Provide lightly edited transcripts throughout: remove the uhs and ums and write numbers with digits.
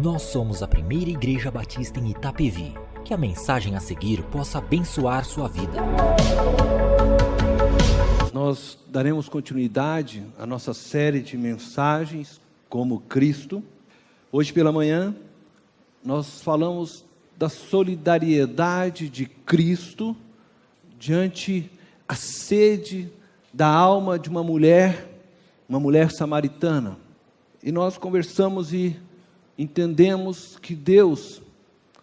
Nós somos a primeira igreja batista em Itapevi. Que a mensagem a seguir possa abençoar sua vida. Nós daremos continuidade à nossa série de mensagens como Cristo. Hoje pela manhã nós falamos da solidariedade de Cristo diante a sede da alma de uma mulher samaritana. E nós conversamos e entendemos que Deus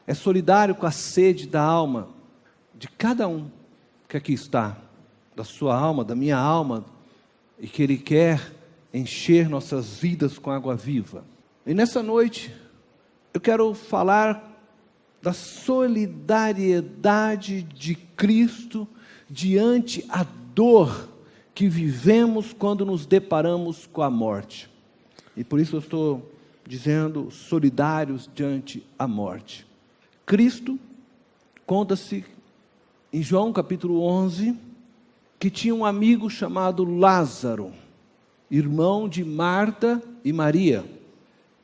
é solidário com a sede da alma de cada um que aqui está, da sua alma, da minha alma, e que Ele quer encher nossas vidas com água viva. E nessa noite eu quero falar da solidariedade de Cristo diante a dor que vivemos quando nos deparamos com a morte. E por isso eu estou dizendo solidários diante a morte. Cristo, conta-se em João capítulo 11, que tinha um amigo chamado Lázaro, irmão de Marta e Maria,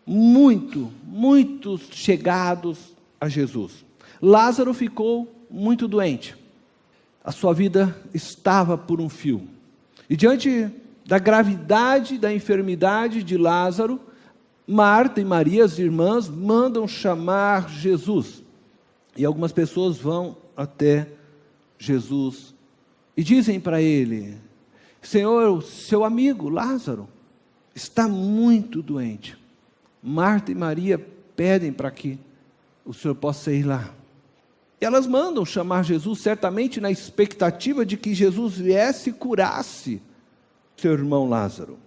muito chegados a Jesus. Lázaro ficou muito doente, a sua vida estava por um fio, e diante da gravidade da enfermidade de Lázaro, Marta e Maria, as irmãs, mandam chamar Jesus. E algumas pessoas vão até Jesus e dizem para ele: Senhor, o seu amigo Lázaro está muito doente. Marta e Maria pedem para que o Senhor possa ir lá. E elas mandam chamar Jesus, certamente na expectativa de que Jesus viesse e curasse seu irmão Lázaro.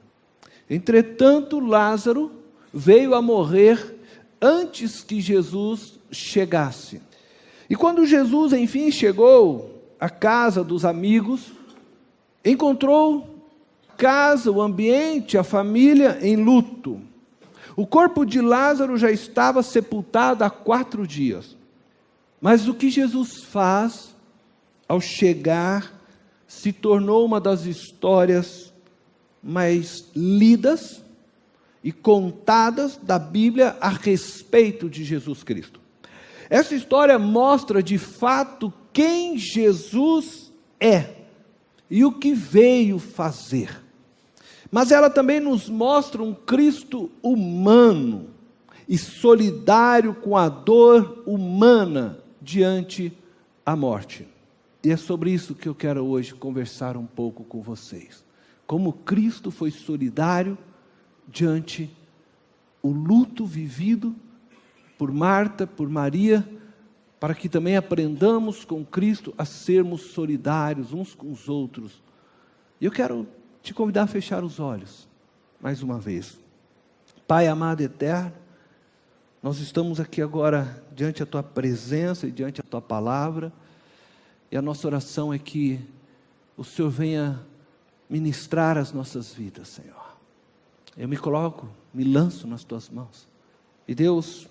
Entretanto, Lázaro veio a morrer antes que Jesus chegasse. E quando Jesus, enfim, chegou à casa dos amigos, encontrou a casa, o ambiente, a família em luto. O corpo de Lázaro já estava sepultado há 4 dias. Mas o que Jesus faz ao chegar se tornou uma das histórias mais lidas e contadas da Bíblia a respeito de Jesus Cristo. Essa história mostra de fato quem Jesus é e o que veio fazer. Mas ela também nos mostra um Cristo humano e solidário com a dor humana diante a morte. E é sobre isso que eu quero hoje conversar um pouco com vocês. Como Cristo foi solidário diante o luto vivido por Marta, por Maria, para que também aprendamos com Cristo a sermos solidários uns com os outros. E eu quero te convidar a fechar os olhos, mais uma vez. Pai amado e eterno, nós estamos aqui agora diante a Tua presença e diante a Tua palavra, e a nossa oração é que o Senhor venha ministrar as nossas vidas, Senhor. Eu me coloco, me lanço nas Tuas mãos. E Deus,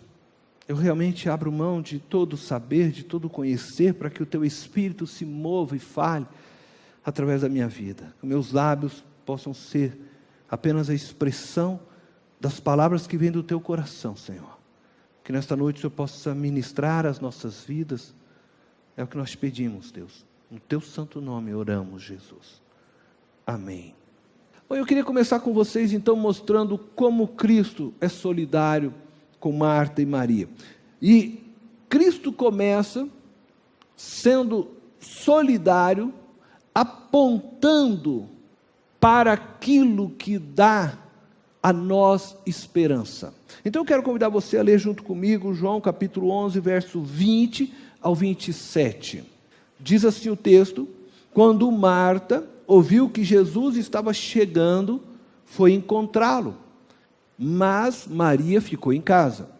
eu realmente abro mão de todo saber, de todo conhecer, para que o Teu Espírito se mova e fale através da minha vida. Que meus lábios possam ser apenas a expressão das palavras que vêm do Teu coração, Senhor. Que nesta noite o Senhor possa ministrar as nossas vidas. É o que nós pedimos, Deus. No Teu santo nome oramos, Jesus. Amém. Bom, eu queria começar com vocês então mostrando como Cristo é solidário com Marta e Maria. E Cristo começa sendo solidário, apontando para aquilo que dá a nós esperança. Então eu quero convidar você a ler junto comigo João capítulo 11, verso 20 ao 27. Diz assim o texto: quando Marta ouviu que Jesus estava chegando, foi encontrá-lo, mas Maria ficou em casa.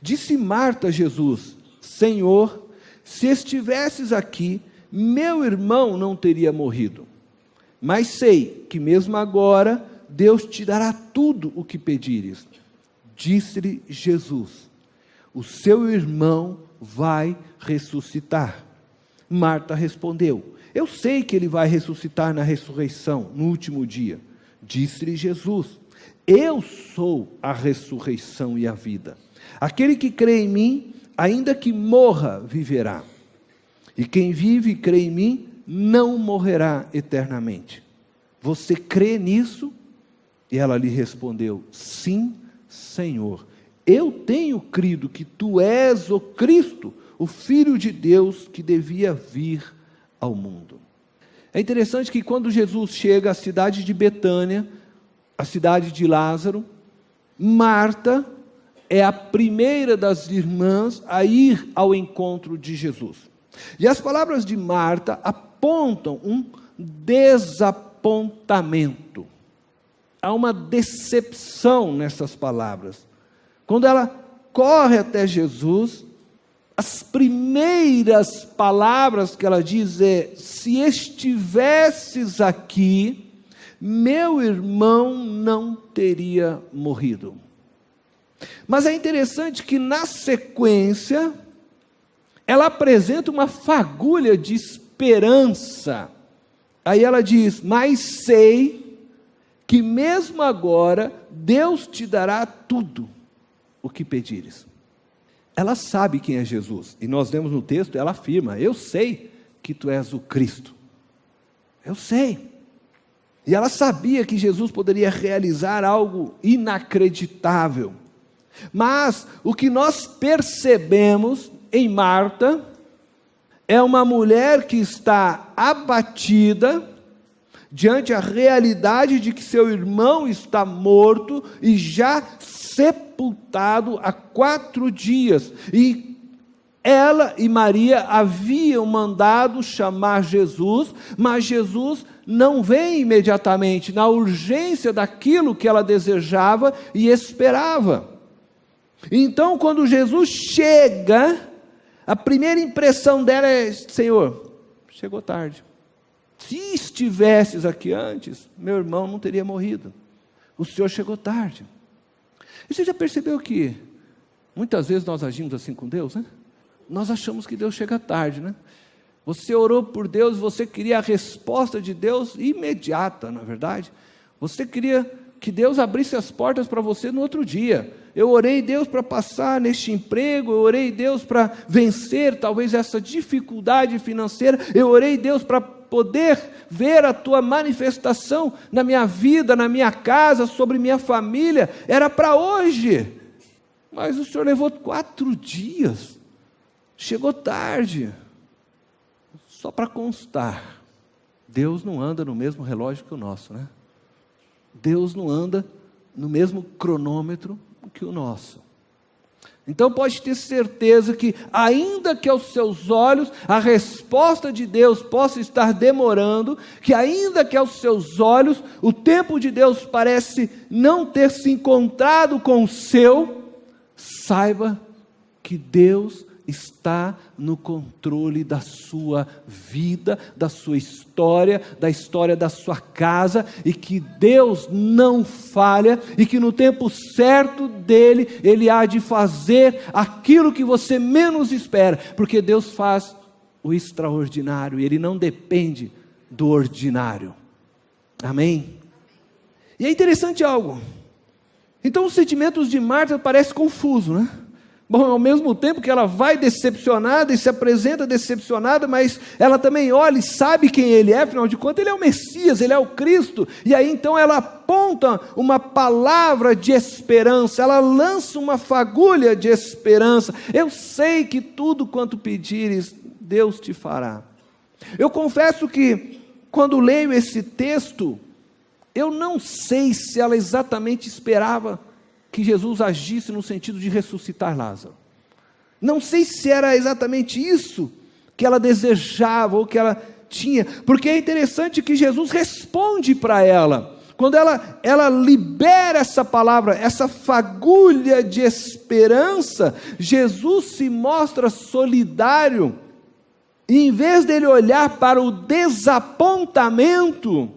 Disse Marta a Jesus: Senhor, se estivesses aqui, meu irmão não teria morrido. Mas sei que mesmo agora Deus te dará tudo o que pedires. Disse-lhe Jesus: o seu irmão vai ressuscitar. Marta respondeu: eu sei que ele vai ressuscitar na ressurreição, no último dia. Disse-lhe Jesus: eu sou a ressurreição e a vida. Aquele que crê em mim, ainda que morra, viverá. E quem vive e crê em mim, não morrerá eternamente. Você crê nisso? E ela lhe respondeu: sim, Senhor. Eu tenho crido que tu és o Cristo, o Filho de Deus que devia vir ao mundo. É interessante que quando Jesus chega à cidade de Betânia, a cidade de Lázaro, Marta é a primeira das irmãs a ir ao encontro de Jesus. E as palavras de Marta apontam um desapontamento. Há uma decepção nessas palavras. Quando ela corre até Jesus, as primeiras palavras que ela diz é: se estivesses aqui, meu irmão não teria morrido. Mas é interessante que na sequência, ela apresenta uma fagulha de esperança. Aí ela diz: mas sei que mesmo agora Deus te dará tudo o que pedires. Ela sabe quem é Jesus, e nós lemos no texto, ela afirma: eu sei que tu és o Cristo, eu sei. E ela sabia que Jesus poderia realizar algo inacreditável. Mas o que nós percebemos em Marta é uma mulher que está abatida diante a realidade de que seu irmão está morto e já sepultado há 4 dias. E ela e Maria haviam mandado chamar Jesus, mas Jesus não vem imediatamente, na urgência daquilo que ela desejava e esperava. Então, quando Jesus chega, a primeira impressão dela é: Senhor, chegou tarde. Se estivesses aqui antes, meu irmão não teria morrido. O Senhor chegou tarde. E você já percebeu que muitas vezes nós agimos assim com Deus, né? Nós achamos que Deus chega tarde, né? Você orou por Deus, você queria a resposta de Deus imediata, na verdade. Você queria que Deus abrisse as portas para você no outro dia. Eu orei Deus para passar neste emprego, eu orei Deus para vencer talvez essa dificuldade financeira, eu orei Deus para poder ver a tua manifestação na minha vida, na minha casa, sobre minha família. Era para hoje, mas o Senhor levou 4 dias, chegou tarde. Só para constar, Deus não anda no mesmo relógio que o nosso, né? Deus não anda no mesmo cronômetro que o nosso. Então pode ter certeza que, ainda que aos seus olhos a resposta de Deus possa estar demorando, que ainda que aos seus olhos o tempo de Deus parece não ter se encontrado com o seu, saiba que Deus está no controle da sua vida, da sua história, da história da sua casa, e que Deus não falha, e que no tempo certo dele, Ele há de fazer aquilo que você menos espera, porque Deus faz o extraordinário, e Ele não depende do ordinário. Amém? E é interessante algo. Então os sentimentos de Marta parecem confusos, né? Bom, ao mesmo tempo que ela vai decepcionada e se apresenta decepcionada, mas ela também olha e sabe quem Ele é, afinal de contas Ele é o Messias, Ele é o Cristo, e aí então ela aponta uma palavra de esperança, ela lança uma fagulha de esperança: eu sei que tudo quanto pedires, Deus te fará. Eu confesso que, quando leio esse texto, eu não sei se ela exatamente esperava que Jesus agisse no sentido de ressuscitar Lázaro. Não sei se era exatamente isso que ela desejava ou que ela tinha, porque é interessante que Jesus responde para ela. Quando ela libera essa palavra, essa fagulha de esperança, Jesus se mostra solidário, e em vez dele olhar para o desapontamento,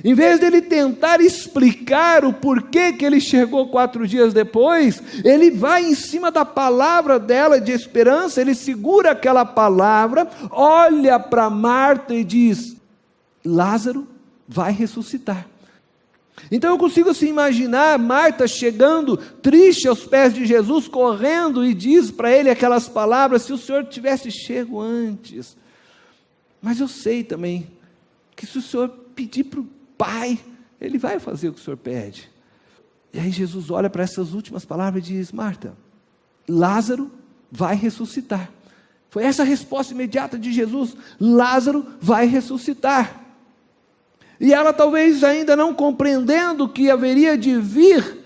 em vez dele tentar explicar o porquê que ele chegou 4 dias depois, ele vai em cima da palavra dela de esperança, ele segura aquela palavra, olha para Marta e diz: Lázaro vai ressuscitar. Então eu consigo assim imaginar Marta chegando triste aos pés de Jesus, correndo, e diz para ele aquelas palavras: se o Senhor tivesse chego antes. Mas eu sei também que se o Senhor pedir para o Pai, Ele vai fazer o que o Senhor pede. E aí Jesus olha para essas últimas palavras e diz: Marta, Lázaro vai ressuscitar. Foi essa a resposta imediata de Jesus: Lázaro vai ressuscitar. E ela, talvez ainda não compreendendo o que haveria de vir,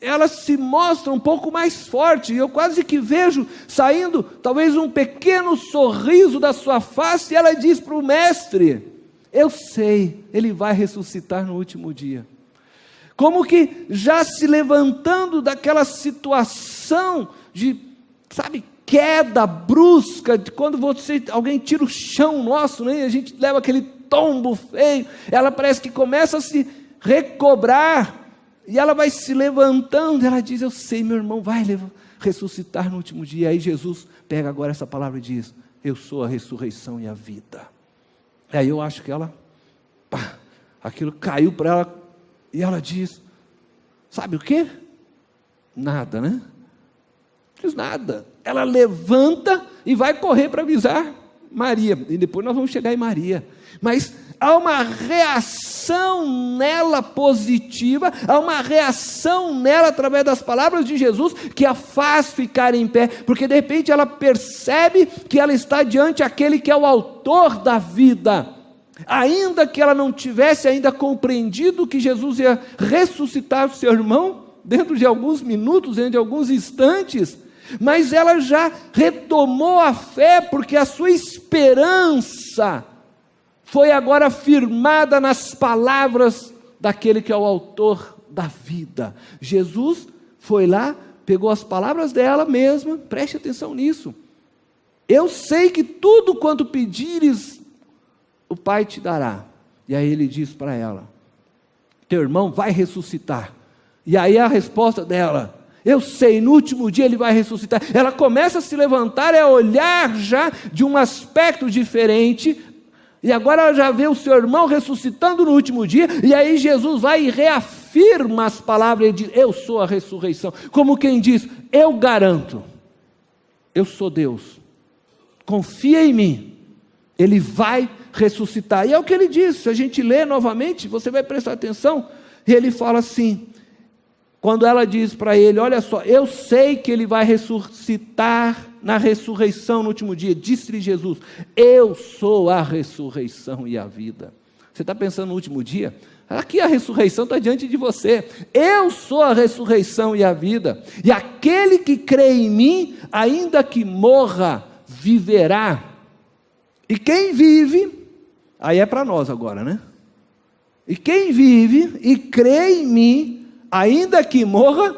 ela se mostra um pouco mais forte. Eu quase que vejo saindo talvez um pequeno sorriso da sua face, e ela diz para o mestre: eu sei, ele vai ressuscitar no último dia. Como que já se levantando daquela situação de, queda brusca, de quando alguém tira o chão nosso, né? A gente leva aquele tombo feio, ela parece que começa a se recobrar, e ela vai se levantando, ela diz: eu sei, meu irmão vai ressuscitar no último dia. Aí Jesus pega agora essa palavra e diz: eu sou a ressurreição e a vida. Aí eu acho que ela, aquilo caiu para ela, e ela diz: sabe o quê? Nada, né? Diz nada. Ela levanta e vai correr para avisar Maria, e depois nós vamos chegar em Maria. Mas há uma reação nela positiva, há uma reação nela através das palavras de Jesus, que a faz ficar em pé, porque de repente ela percebe que ela está diante daquele que é o autor da vida. Ainda que ela não tivesse ainda compreendido que Jesus ia ressuscitar o seu irmão, dentro de alguns minutos, dentro de alguns instantes, mas ela já retomou a fé, porque a sua esperança foi agora firmada nas palavras daquele que é o autor da vida. Jesus foi lá, pegou as palavras dela mesma, preste atenção nisso: eu sei que tudo quanto pedires, o Pai te dará. E aí ele diz para ela: teu irmão vai ressuscitar. E aí a resposta dela: eu sei, no último dia ele vai ressuscitar. Ela começa a se levantar, a olhar já de um aspecto diferente, e agora ela já vê o seu irmão ressuscitando no último dia, e aí Jesus vai e reafirma as palavras, e diz: eu sou a ressurreição, como quem diz: eu garanto, eu sou Deus, confia em mim, ele vai ressuscitar. E é o que ele diz. Se a gente lê novamente, você vai prestar atenção, e ele fala assim, quando ela diz para ele: olha só, eu sei que ele vai ressuscitar na ressurreição no último dia. Disse-lhe Jesus: eu sou a ressurreição e a vida. Você está pensando no último dia? Aqui a ressurreição está diante de você. Eu sou a ressurreição e a vida, e aquele que crê em mim, ainda que morra, viverá. E quem vive, aí é para nós agora, né? E quem vive e crê em mim, ainda que morra,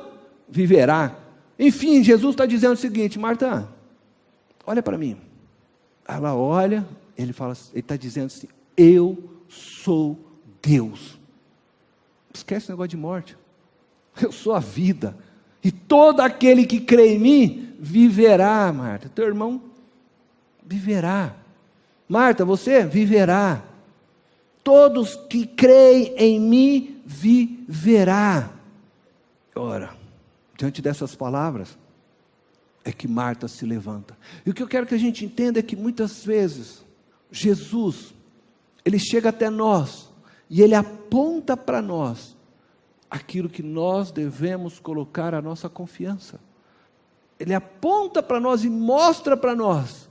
viverá. Enfim, Jesus está dizendo o seguinte: Marta, olha para mim. Ela olha, ele está dizendo assim: eu sou Deus. Esquece o negócio de morte. Eu sou a vida, e todo aquele que crê em mim viverá. Marta, teu irmão viverá. Marta, você viverá. Todos que creem em mim viverá. Ora, diante dessas palavras, é que Marta se levanta. E o que eu quero que a gente entenda é que muitas vezes, Jesus, ele chega até nós, e ele aponta para nós, aquilo que nós devemos colocar a nossa confiança. Ele aponta para nós e mostra para nós,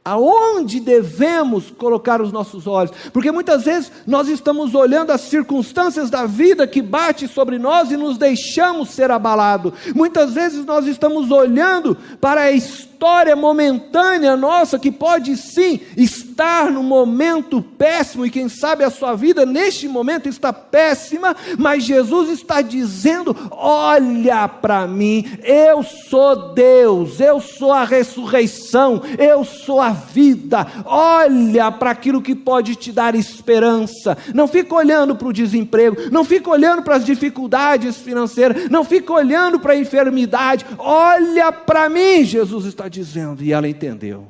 aonde devemos colocar os nossos olhos, porque muitas vezes nós estamos olhando as circunstâncias da vida que bate sobre nós e nos deixamos ser abalados. Muitas vezes nós estamos olhando para a história momentânea nossa, que pode sim estar no momento péssimo, e quem sabe a sua vida neste momento está péssima, mas Jesus está dizendo: olha para mim, eu sou Deus, eu sou a ressurreição, eu sou a vida. Olha para aquilo que pode te dar esperança. Não fica olhando para o desemprego, não fica olhando para as dificuldades financeiras, não fica olhando para a enfermidade. Olha para mim, Jesus está dizendo. E ela entendeu,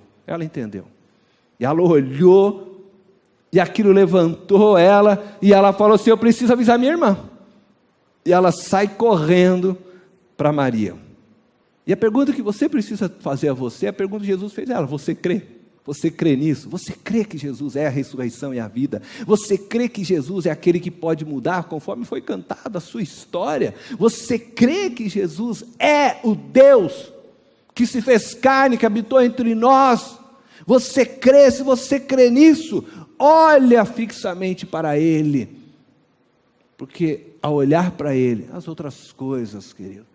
e ela olhou, e aquilo levantou ela, e ela falou assim: eu preciso avisar minha irmã, E ela sai correndo para Maria. E a pergunta que você precisa fazer a você, a pergunta que Jesus fez a ela: você crê? Você crê nisso? Você crê que Jesus é a ressurreição e a vida? Você crê que Jesus é aquele que pode mudar, conforme foi cantada a sua história? Você crê que Jesus é o Deus que se fez carne, que habitou entre nós? Você crê? Se você crê nisso, olha fixamente para Ele, porque ao olhar para Ele, as outras coisas, querido,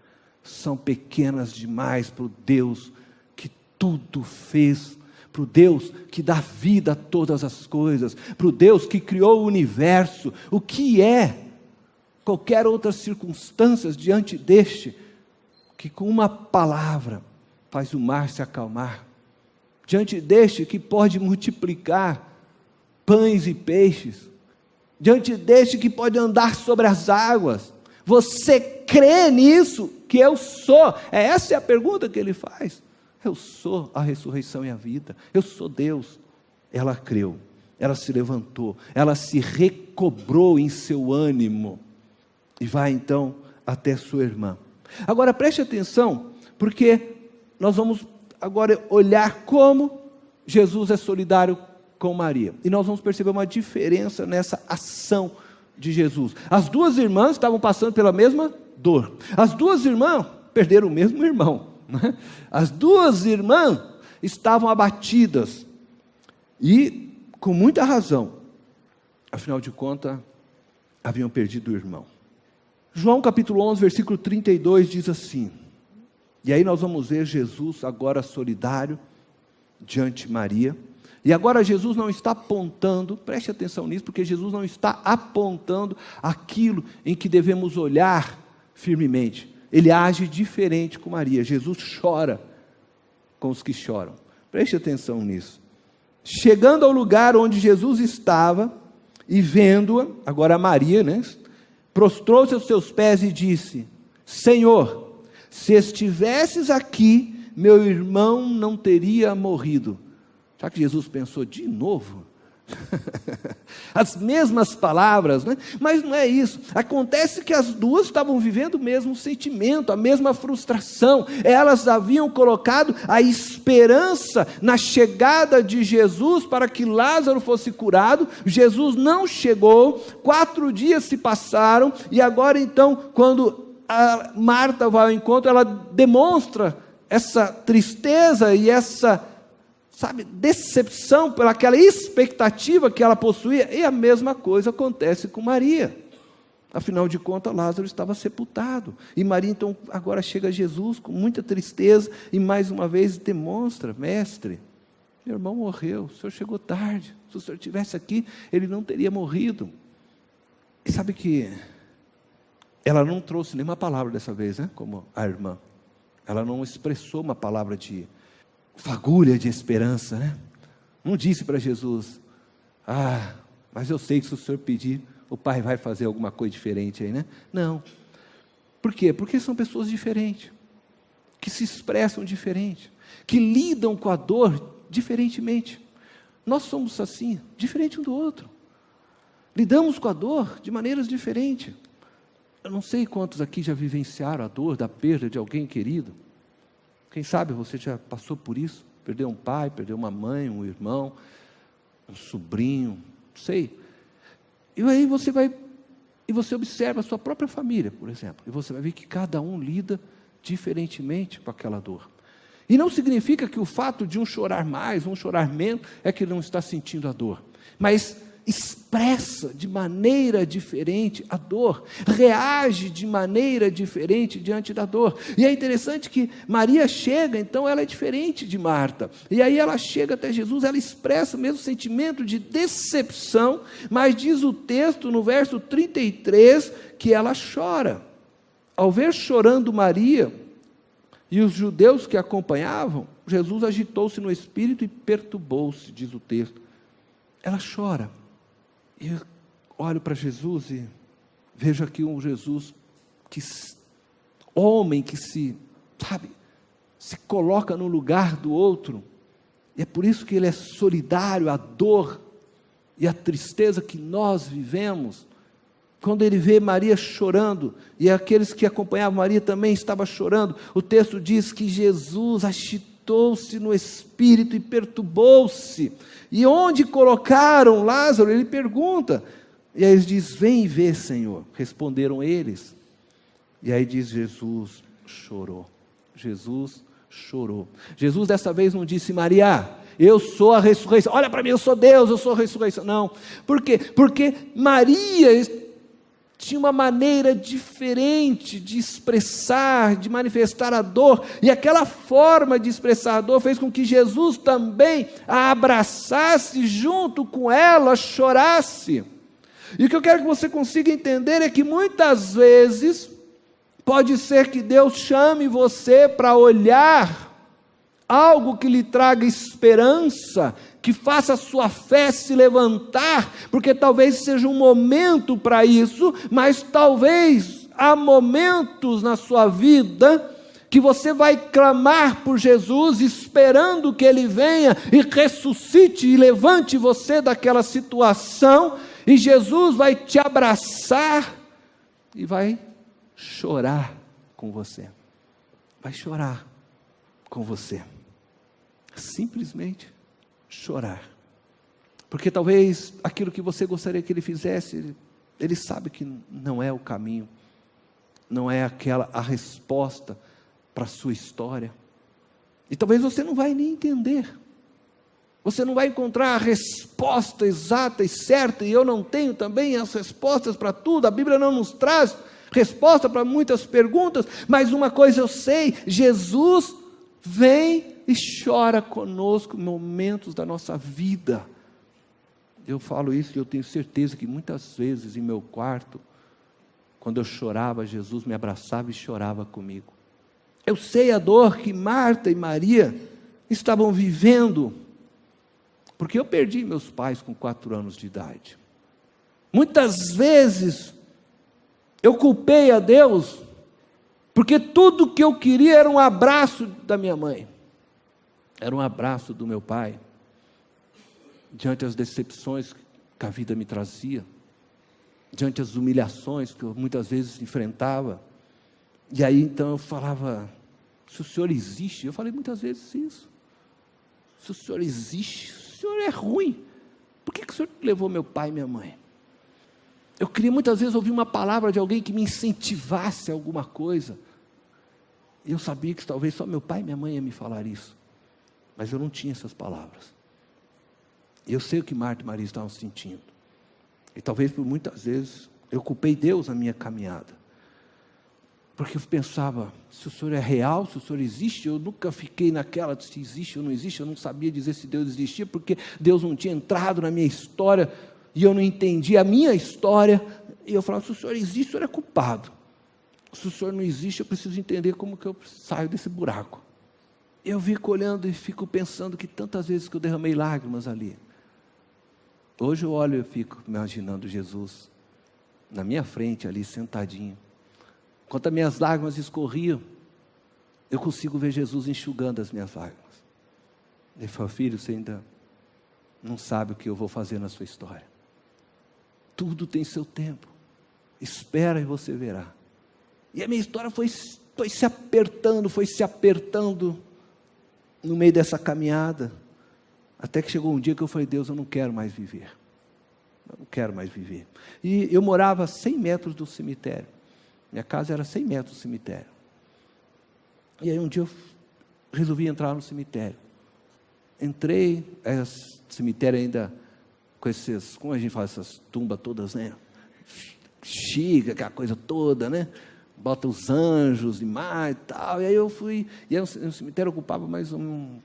são pequenas demais para o Deus que tudo fez, para o Deus que dá vida a todas as coisas, para o Deus que criou o universo. O que é qualquer outra circunstância diante deste, que com uma palavra faz o mar se acalmar, diante deste que pode multiplicar pães e peixes, diante deste que pode andar sobre as águas? Você crê nisso, que eu sou? Essa é a pergunta que ele faz. Eu sou a ressurreição e a vida, eu sou Deus. Ela creu, ela se levantou, ela se recobrou em seu ânimo, e vai então até sua irmã. Agora preste atenção, porque nós vamos agora olhar como Jesus é solidário com Maria, e nós vamos perceber uma diferença nessa ação de Jesus. As duas irmãs estavam passando pela mesma dor, as duas irmãs perderam o mesmo irmão, né? As duas irmãs estavam abatidas, e com muita razão, afinal de contas, haviam perdido o irmão. João capítulo 11, versículo 32 diz assim, e aí nós vamos ver Jesus agora solidário diante de Maria. E agora Jesus não está apontando, preste atenção nisso, porque Jesus não está apontando aquilo em que devemos olhar firmemente. Ele age diferente com Maria. Jesus chora com os que choram. Preste atenção nisso. Chegando ao lugar onde Jesus estava, e vendo-a, agora Maria, né, prostrou-se aos seus pés e disse: Senhor, se estivesses aqui, meu irmão não teria morrido. Será que Jesus pensou de novo? As mesmas palavras, né? Mas não é isso. Acontece que as duas estavam vivendo o mesmo sentimento, a mesma frustração. Elas haviam colocado a esperança na chegada de Jesus para que Lázaro fosse curado. Jesus não chegou, 4 dias se passaram, e agora então, quando a Marta vai ao encontro, ela demonstra essa tristeza e essa, decepção pelaquela expectativa que ela possuía, e a mesma coisa acontece com Maria. Afinal de contas, Lázaro estava sepultado, e Maria então agora chega a Jesus com muita tristeza, e mais uma vez demonstra: mestre, meu irmão morreu, o senhor chegou tarde, se o senhor estivesse aqui, ele não teria morrido. E sabe que ela não trouxe nenhuma palavra dessa vez, né? Como a irmã, ela não expressou uma palavra de fagulha de esperança, né? Não disse para Jesus: mas eu sei que se o senhor pedir, o pai vai fazer alguma coisa diferente aí, né? Não. Por quê? Porque são pessoas diferentes, que se expressam diferente, que lidam com a dor diferentemente. Nós somos assim, diferente um do outro. Lidamos com a dor de maneiras diferentes. Eu não sei quantos aqui já vivenciaram a dor da perda de alguém querido. Quem sabe você já passou por isso, perdeu um pai, perdeu uma mãe, um irmão, um sobrinho, não sei. E aí você observa a sua própria família, por exemplo, e você vai ver que cada um lida diferentemente com aquela dor. E não significa que o fato de um chorar mais, um chorar menos, é que ele não está sentindo a dor, mas expressa de maneira diferente a dor, reage de maneira diferente diante da dor. E é interessante que Maria chega, então ela é diferente de Marta, e aí ela chega até Jesus, ela expressa o mesmo sentimento de decepção, mas diz o texto no verso 33, que ela chora. Ao ver chorando Maria e os judeus que a acompanhavam, Jesus agitou-se no espírito e perturbou-se, diz o texto. Ela chora. E eu olho para Jesus e vejo aqui um Jesus homem que se coloca no lugar do outro, e é por isso que ele é solidário à dor e à tristeza que nós vivemos. quando ele vê Maria chorando, e aqueles que acompanhavam Maria também estavam chorando, o texto diz que Jesus agitou-se no espírito e perturbou-se. E onde colocaram Lázaro? Ele pergunta. E aí eles dizem: vem e vê, Senhor. Responderam eles. E aí diz: Jesus chorou. Jesus chorou. Jesus dessa vez não disse: Maria, eu sou a ressurreição. Olha para mim, eu sou Deus, eu sou a ressurreição. Não. Por quê? Porque Maria tinha uma maneira diferente de expressar, de manifestar a dor, e aquela forma de expressar a dor fez com que Jesus também a abraçasse, junto com ela, chorasse. E o que eu quero que você consiga entender é que muitas vezes, pode ser que Deus chame você para olhar algo que lhe traga esperança, que faça a sua fé se levantar, porque talvez seja um momento para isso, mas talvez há momentos na sua vida que você vai clamar por Jesus, esperando que Ele venha e ressuscite e levante você daquela situação, e Jesus vai te abraçar e vai chorar com você. Vai chorar com você. Simplesmente chorar. Porque talvez aquilo que você gostaria que Ele fizesse, Ele sabe que não é o caminho, não é a resposta para a sua história. E talvez você não vai nem entender. Você não vai encontrar a resposta exata e certa, e eu não tenho também as respostas para tudo. A Bíblia não nos traz resposta para muitas perguntas, mas uma coisa eu sei: Jesus vem e chora conosco em momentos da nossa vida. Eu falo isso e eu tenho certeza que muitas vezes em meu quarto, quando eu chorava, Jesus me abraçava e chorava comigo. Eu sei a dor que Marta e Maria estavam vivendo, porque eu perdi meus pais com 4 anos de idade. Muitas vezes eu culpei a Deus, porque tudo que eu queria era um abraço da minha mãe, era um abraço do meu pai, diante das decepções que a vida me trazia, diante das humilhações que eu muitas vezes enfrentava. E aí então eu falava: se o Senhor existe, eu falei muitas vezes isso, se o Senhor existe, o Senhor é ruim, por que o Senhor levou meu pai e minha mãe? Eu queria muitas vezes ouvir uma palavra de alguém que me incentivasse a alguma coisa, e eu sabia que talvez só meu pai e minha mãe iam me falar isso, mas eu não tinha essas palavras. E eu sei o que Marta e Maria estavam sentindo, e talvez por muitas vezes eu culpei Deus na minha caminhada, porque eu pensava: se o Senhor é real, se o Senhor existe, eu nunca fiquei naquela de se existe ou não existe, eu não sabia dizer se Deus existia, porque Deus não tinha entrado na minha história, e eu não entendia a minha história, e eu falava: se o Senhor existe, o Senhor é culpado, se o Senhor não existe, eu preciso entender como que eu saio desse buraco. Eu fico olhando e fico pensando que tantas vezes que eu derramei lágrimas ali. Hoje eu olho e fico imaginando Jesus na minha frente ali, sentadinho. Enquanto as minhas lágrimas escorriam, eu consigo ver Jesus enxugando as minhas lágrimas. Ele falou: filho, você ainda não sabe o que eu vou fazer na sua história. Tudo tem seu tempo. Espera e você verá. E a minha história foi se apertando no meio dessa caminhada, até que chegou um dia que eu falei: Deus, eu não quero mais viver. Eu não quero mais viver. E eu morava a 100 metros do cemitério. Minha casa era 100 metros do cemitério. E aí um dia eu resolvi entrar no cemitério. Entrei, cemitério ainda com esses, como a gente faz essas tumbas todas, né? Chica, aquela coisa toda, né? Bota os anjos demais e tal. E aí eu fui, e aí o cemitério ocupava mais não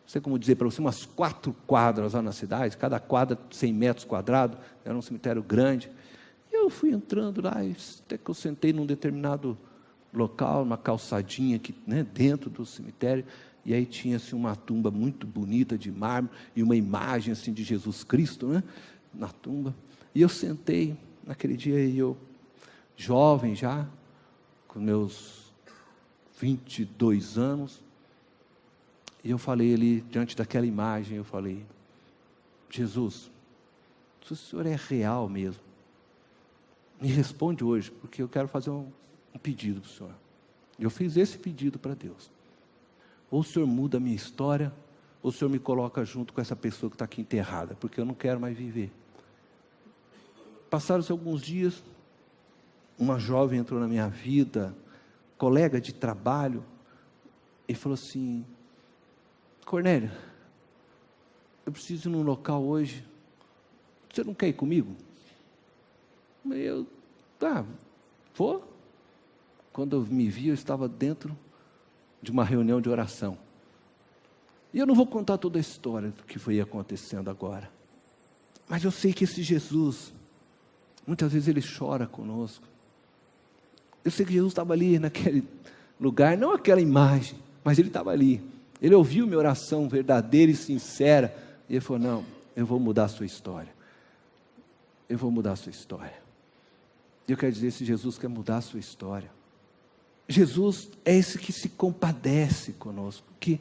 sei como dizer para você, umas 4 quadras lá na cidade, cada quadra 100 metros quadrados, era um cemitério grande. E eu fui entrando lá, até que eu sentei num determinado local, uma calçadinha aqui, né, dentro do cemitério, e aí tinha assim, uma tumba muito bonita de mármore, e uma imagem assim, de Jesus Cristo, né, na tumba. E eu sentei, naquele dia, eu, jovem já, com meus 22 anos, e eu falei ali, diante daquela imagem, eu falei: Jesus, se o Senhor é real mesmo, me responde hoje, porque eu quero fazer um pedido para o Senhor. Eu fiz esse pedido para Deus. Ou o Senhor muda a minha história, ou o Senhor me coloca junto com essa pessoa que está aqui enterrada, porque eu não quero mais viver. Passaram-se alguns dias, uma jovem entrou na minha vida, colega de trabalho, e falou assim: Cornélio, eu preciso ir num local hoje, você não quer ir comigo? Eu, vou. Quando eu me vi, eu estava dentro de uma reunião de oração. E eu não vou contar toda a história do que foi acontecendo agora. Mas eu sei que esse Jesus, muitas vezes ele chora conosco. Eu sei que Jesus estava ali naquele lugar, não aquela imagem, mas ele estava ali. Ele ouviu minha oração verdadeira e sincera. E ele falou: não, eu vou mudar a sua história. Eu vou mudar a sua história. E eu quero dizer, esse Jesus quer mudar a sua história. Jesus é esse que se compadece conosco, que,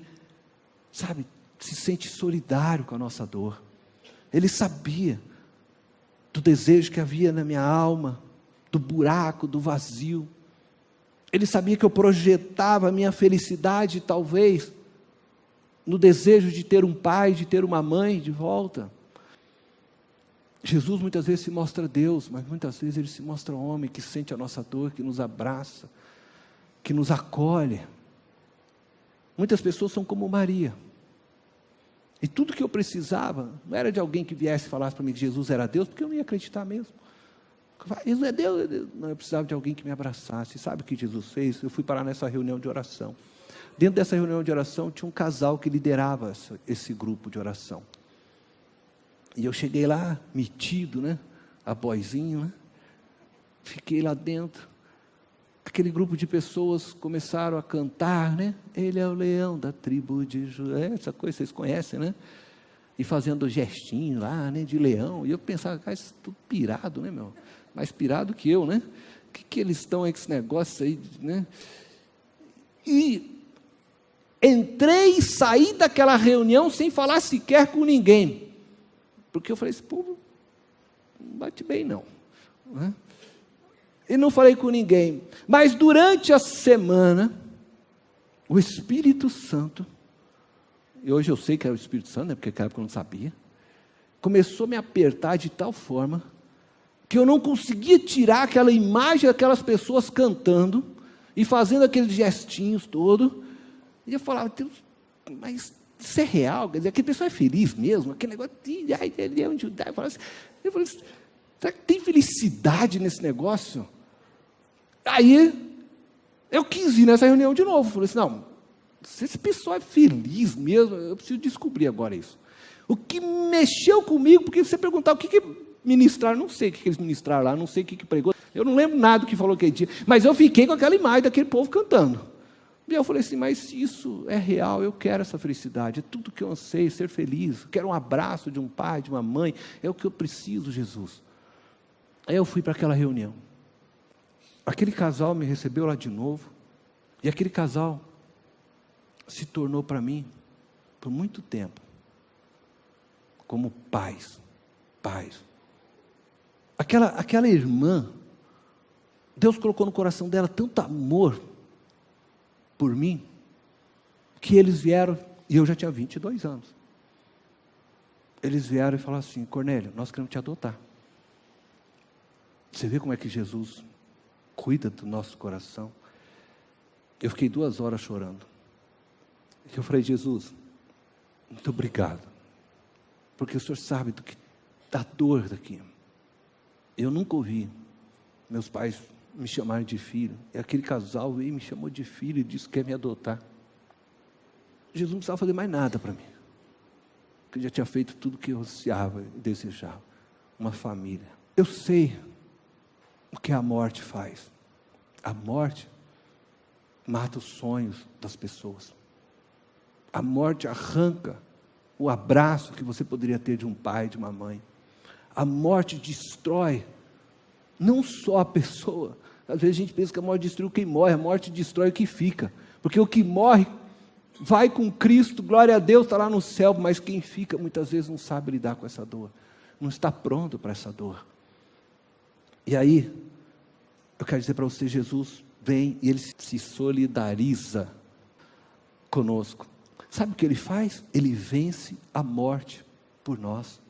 sabe, se sente solidário com a nossa dor. Ele sabia do desejo que havia na minha alma, do buraco, do vazio. Ele sabia que eu projetava a minha felicidade, talvez, no desejo de ter um pai, de ter uma mãe de volta. Jesus muitas vezes se mostra Deus, mas muitas vezes ele se mostra homem, que sente a nossa dor, que nos abraça, que nos acolhe. Muitas pessoas são como Maria. E tudo que eu precisava, não era de alguém que viesse e falasse para mim que Jesus era Deus, porque eu não ia acreditar mesmo. Jesus é Deus. Não, eu precisava de alguém que me abraçasse. Sabe o que Jesus fez? Eu fui parar nessa reunião de oração. Dentro dessa reunião de oração, tinha um casal que liderava esse grupo de oração. E eu cheguei lá, metido, né? A boizinho, né? Fiquei lá dentro. Aquele grupo de pessoas começaram a cantar, né? Ele é o leão da tribo de Judá. Essa coisa vocês conhecem, né? E fazendo gestinho lá, né? De leão. E eu pensava, cara, isso é tudo pirado, né, meu? Mais pirado que eu, né? O que eles estão aí com esse negócio aí, né? E entrei e saí daquela reunião sem falar sequer com ninguém. Porque eu falei, esse povo não bate bem, não. Né? E não falei com ninguém. Mas durante a semana, o Espírito Santo, e hoje eu sei que era o Espírito Santo, né, porque naquela época eu não sabia, começou a me apertar de tal forma, que eu não conseguia tirar aquela imagem daquelas pessoas cantando, e fazendo aqueles gestinhos todos, e eu falava, Deus, mas isso é real? Quer dizer, aquele pessoal é feliz mesmo? Aquele negócio de ele é um judeu. Eu falei, será que tem felicidade nesse negócio? Aí, eu quis ir nessa reunião de novo. Falei assim, não, se esse pessoal é feliz mesmo, eu preciso descobrir agora isso. O que mexeu comigo, porque você perguntar o que ministraram, não sei o que eles ministraram lá, não sei o que pregou, eu não lembro nada do que falou aquele dia, mas eu fiquei com aquela imagem daquele povo cantando. E eu falei assim, mas se isso é real, eu quero essa felicidade, é tudo que eu anseio, ser feliz, eu quero um abraço de um pai, de uma mãe, é o que eu preciso, Jesus. Aí eu fui para aquela reunião. Aquele casal me recebeu lá de novo, e aquele casal se tornou para mim, por muito tempo, como pais. Aquela irmã, Deus colocou no coração dela tanto amor por mim, que eles vieram, e eu já tinha 22 anos, eles vieram e falaram assim, Cornélio, nós queremos te adotar. Você vê como é que Jesus cuida do nosso coração? Eu fiquei 2 horas chorando, eu falei, Jesus, muito obrigado, porque o Senhor sabe da dor daqui. Eu nunca ouvi meus pais me chamaram de filho, e aquele casal veio e me chamou de filho e disse que quer me adotar. Jesus não precisava fazer mais nada para mim, porque eu já tinha feito tudo o que eu ansiava e desejava, uma família. Eu sei o que a morte faz. A morte mata os sonhos das pessoas, a morte arranca o abraço que você poderia ter de um pai, de uma mãe. A morte destrói não só a pessoa. Às vezes a gente pensa que a morte destrói quem morre, a morte destrói o que fica, porque o que morre vai com Cristo, glória a Deus, está lá no céu, mas quem fica muitas vezes não sabe lidar com essa dor, não está pronto para essa dor. E aí, eu quero dizer para você, Jesus vem e Ele se solidariza conosco. Sabe o que Ele faz? Ele vence a morte por nós.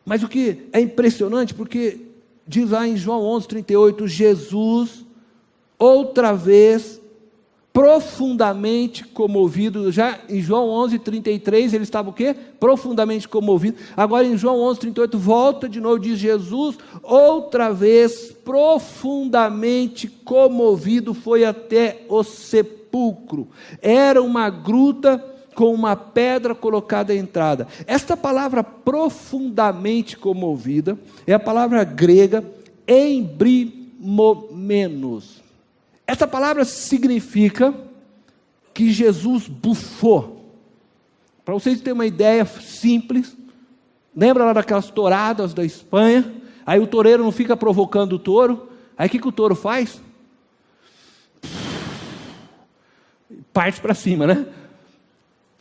Mas o que é impressionante, porque diz lá em João 11:38, Jesus, outra vez, profundamente comovido. Já em João 11:33, ele estava o quê? Profundamente comovido. Agora em João 11:38, volta de novo, diz Jesus, outra vez, profundamente comovido, foi até o sepulcro. Era uma gruta com uma pedra colocada à entrada. Esta palavra profundamente comovida é a palavra grega embrimomenos. Essa palavra significa que Jesus bufou. Para vocês terem uma ideia simples, lembra lá daquelas touradas da Espanha? Aí o toureiro não fica provocando o touro, aí o que o touro faz? Parte para cima, né?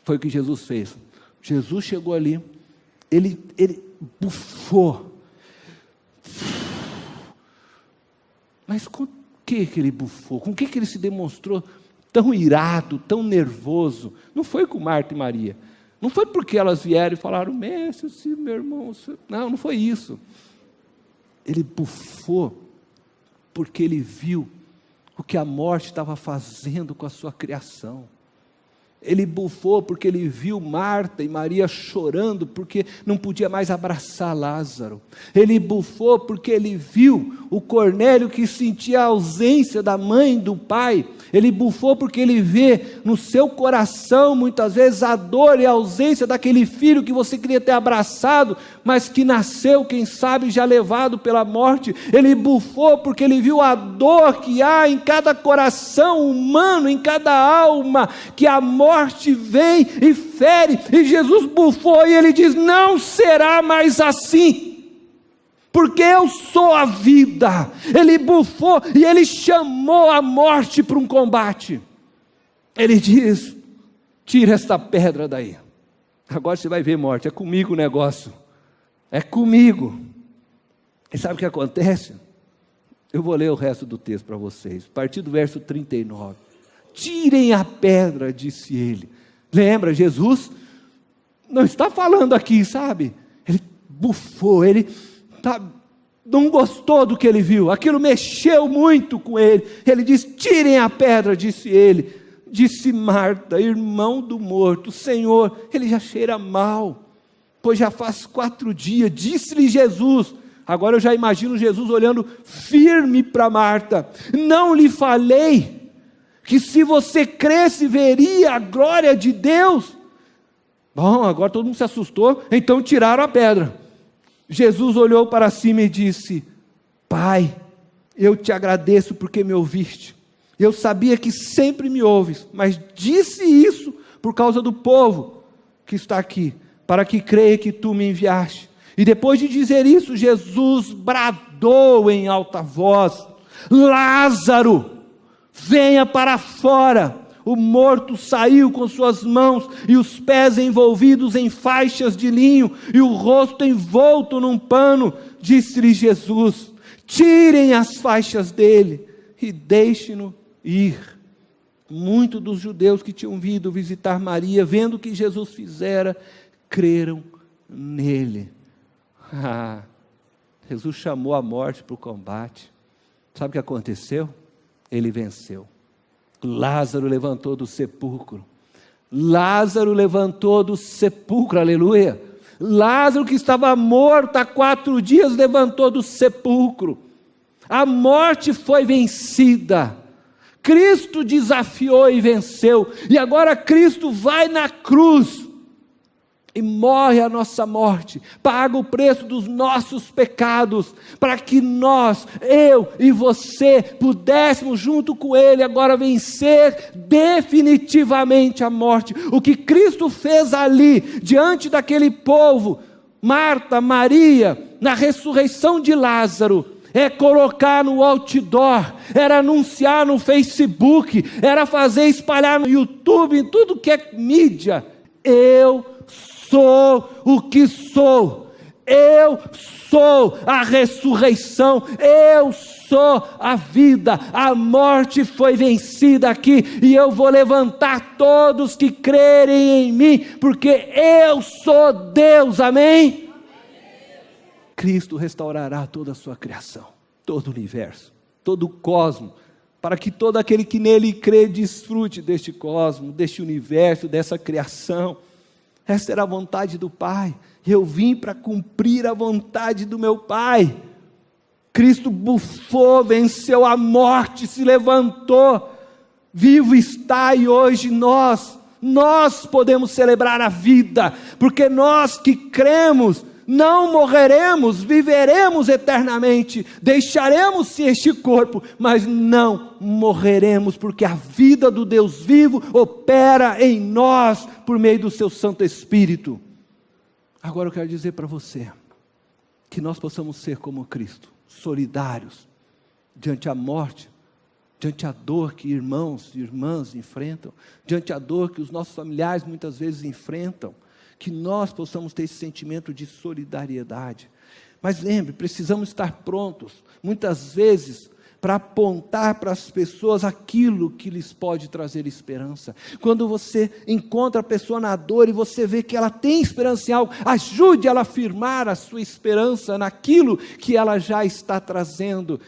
Foi o que Jesus fez. Jesus chegou ali, ele bufou. Mas com o que ele bufou? Com o que ele se demonstrou tão irado, tão nervoso? Não foi com Marta e Maria. Não foi porque elas vieram e falaram, mestre, meu irmão... Não foi isso. Ele bufou porque ele viu o que a morte estava fazendo com a sua criação. Ele bufou porque ele viu Marta e Maria chorando porque não podia mais abraçar Lázaro. Ele bufou porque ele viu o Cornélio que sentia a ausência da mãe e do pai. Ele bufou porque ele vê no seu coração muitas vezes a dor e a ausência daquele filho que você queria ter abraçado, mas que nasceu, quem sabe, já levado pela morte. Ele bufou porque ele viu a dor que há em cada coração humano, em cada alma, que a morte vem e fere, e Jesus bufou e ele diz, não será mais assim, porque eu sou a vida. Ele bufou e ele chamou a morte para um combate. Ele diz, tira esta pedra daí, agora você vai ver morte, é comigo o negócio, é comigo. E sabe o que acontece? Eu vou ler o resto do texto para vocês, a partir do verso 39. Tirem a pedra, disse ele. Lembra, Jesus não está falando aqui, sabe? Ele bufou, ele não gostou do que ele viu, aquilo mexeu muito com ele. Ele disse, tirem a pedra, disse ele. Disse Marta, irmão do morto, Senhor, ele já cheira mal, pois já faz 4 dias. Disse-lhe Jesus, agora eu já imagino Jesus olhando firme para Marta, não lhe falei que se você cresce, veria a glória de Deus? Bom, agora todo mundo se assustou, então tiraram a pedra. Jesus olhou para cima e disse, Pai, eu te agradeço porque me ouviste. Eu sabia que sempre me ouves, mas disse isso por causa do povo que está aqui, para que creia que tu me enviaste. E depois de dizer isso, Jesus bradou em alta voz, Lázaro, venha para fora. O morto saiu com suas mãos e os pés envolvidos em faixas de linho e o rosto envolto num pano. Disse-lhe Jesus, tirem as faixas dele e deixem-no ir. Muitos dos judeus que tinham vindo visitar Maria, vendo o que Jesus fizera, creram nele. Jesus chamou a morte para o combate. Sabe o que aconteceu? Ele venceu. Lázaro levantou do sepulcro. Lázaro levantou do sepulcro, aleluia. Lázaro que estava morto há 4 dias, levantou do sepulcro. A morte foi vencida. Cristo desafiou e venceu. E agora Cristo vai na cruz e morre a nossa morte, paga o preço dos nossos pecados, para que nós, eu e você, pudéssemos junto com Ele agora vencer definitivamente a morte. O que Cristo fez ali, diante daquele povo, Marta, Maria, na ressurreição de Lázaro, é colocar no outdoor, era anunciar no Facebook, era fazer espalhar no YouTube, em tudo que é mídia. Eu sou o que sou, Eu sou a ressurreição, eu sou a vida, a morte foi vencida aqui, e eu vou levantar todos que crerem em mim, porque eu sou Deus, amém? Cristo restaurará toda a sua criação, todo o universo, todo o cosmos, para que todo aquele que nele crê desfrute deste cosmos, deste universo, dessa criação. Esta era a vontade do Pai. Eu vim para cumprir a vontade do meu Pai. Cristo bufou, venceu a morte, se levantou, vivo está, e hoje nós podemos celebrar a vida, porque nós que cremos, não morreremos, viveremos eternamente, deixaremos este corpo, mas não morreremos, porque a vida do Deus vivo opera em nós, por meio do seu Santo Espírito. Agora eu quero dizer para você, que nós possamos ser como Cristo, solidários, diante a morte, diante a dor que irmãos e irmãs enfrentam, diante a dor que os nossos familiares muitas vezes enfrentam, que nós possamos ter esse sentimento de solidariedade. Mas lembre, precisamos estar prontos, muitas vezes, para apontar para as pessoas aquilo que lhes pode trazer esperança. Quando você encontra a pessoa na dor e você vê que ela tem esperança em algo, ajude ela a afirmar a sua esperança naquilo que ela já está trazendo.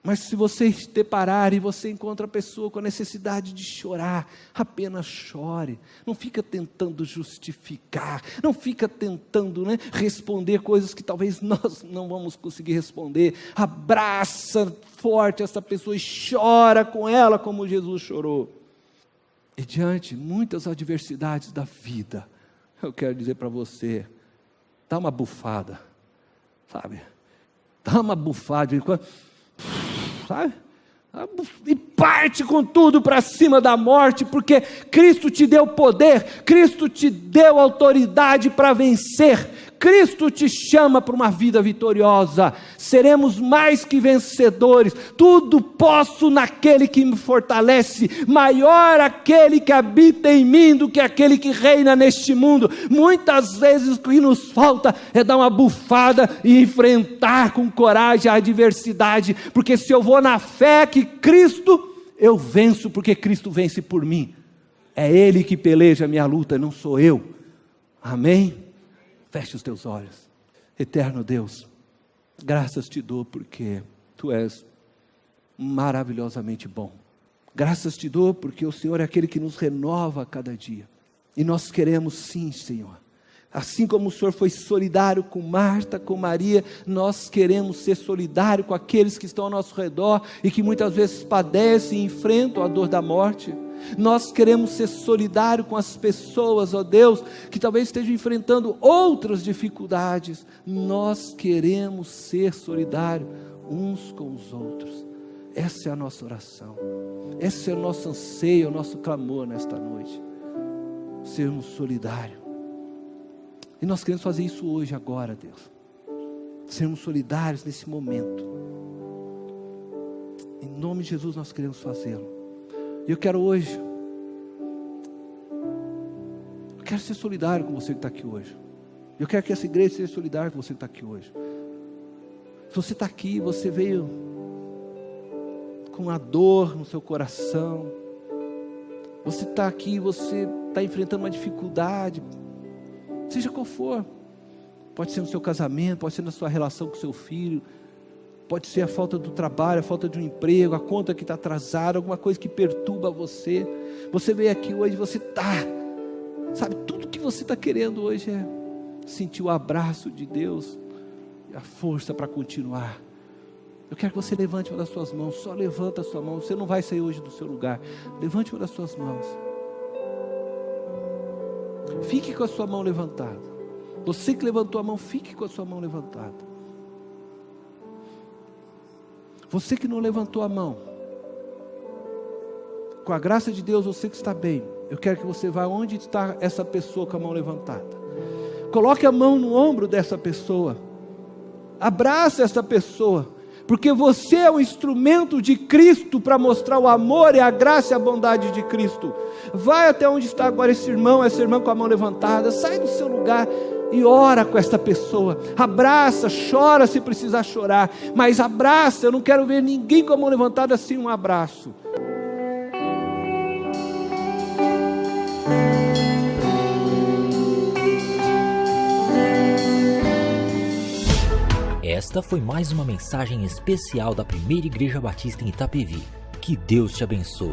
Mas se você se deparar e você encontra a pessoa com a necessidade de chorar, apenas chore. Não fica tentando justificar, não fica tentando responder coisas que talvez nós não vamos conseguir responder. Abraça forte essa pessoa e chora com ela como Jesus chorou. E diante de muitas adversidades da vida, eu quero dizer para você, dá uma bufada, sabe? Dá uma bufada, sabe? E parte com tudo para cima da morte, porque Cristo te deu poder, Cristo te deu autoridade para vencer, Cristo te chama para uma vida vitoriosa. Seremos mais que vencedores. Tudo posso naquele que me fortalece. Maior aquele que habita em mim do que aquele que reina neste mundo. Muitas vezes o que nos falta é dar uma bufada e enfrentar com coragem a adversidade, porque se eu vou na fé que Cristo, eu venço, porque Cristo vence por mim. É Ele que peleja a minha luta, não sou eu. Amém? Feche os teus olhos. Eterno Deus, graças te dou porque Tu és maravilhosamente bom. Graças te dou porque o Senhor é aquele que nos renova a cada dia. E nós queremos sim, Senhor. Assim como o Senhor foi solidário com Marta, com Maria, nós queremos ser solidários com aqueles que estão ao nosso redor e que muitas vezes padecem e enfrentam a dor da morte. Nós queremos ser solidários com as pessoas, ó Deus, que talvez estejam enfrentando outras dificuldades. Nós queremos ser solidários uns com os outros. Essa é a nossa oração, esse é o nosso anseio, o nosso clamor nesta noite. Sermos solidários. E nós queremos fazer isso hoje, agora, Deus. Sermos solidários nesse momento. Em nome de Jesus nós queremos fazê-lo. E eu quero hoje, eu quero ser solidário com você que está aqui hoje. Eu quero que essa igreja seja solidária com você que está aqui hoje. Se você está aqui, você veio com uma dor no seu coração. Você está aqui, você está enfrentando uma dificuldade, seja qual for. Pode ser no seu casamento, pode ser na sua relação com seu filho, pode ser a falta do trabalho, a falta de um emprego, a conta que está atrasada, alguma coisa que perturba você. Você veio aqui hoje, você está, sabe, tudo que você está querendo hoje é sentir o abraço de Deus e a força para continuar. Eu quero que você levante uma das suas mãos, só levanta a sua mão, você não vai sair hoje do seu lugar, levante uma das suas mãos, fique com a sua mão levantada. Você que levantou a mão, fique com a sua mão levantada. Você que não levantou a mão, com a graça de Deus, você que está bem, eu quero que você vá onde está essa pessoa com a mão levantada, coloque a mão no ombro dessa pessoa, abrace essa pessoa, porque você é o instrumento de Cristo para mostrar o amor e a graça e a bondade de Cristo. Vai até onde está agora esse irmão, essa irmã com a mão levantada, sai do seu lugar, e ora com esta pessoa. Abraça, chora se precisar chorar, mas abraça. Eu não quero ver ninguém com a mão levantada sem um abraço. Esta foi mais uma mensagem especial da Primeira Igreja Batista em Itapevi. Que Deus te abençoe.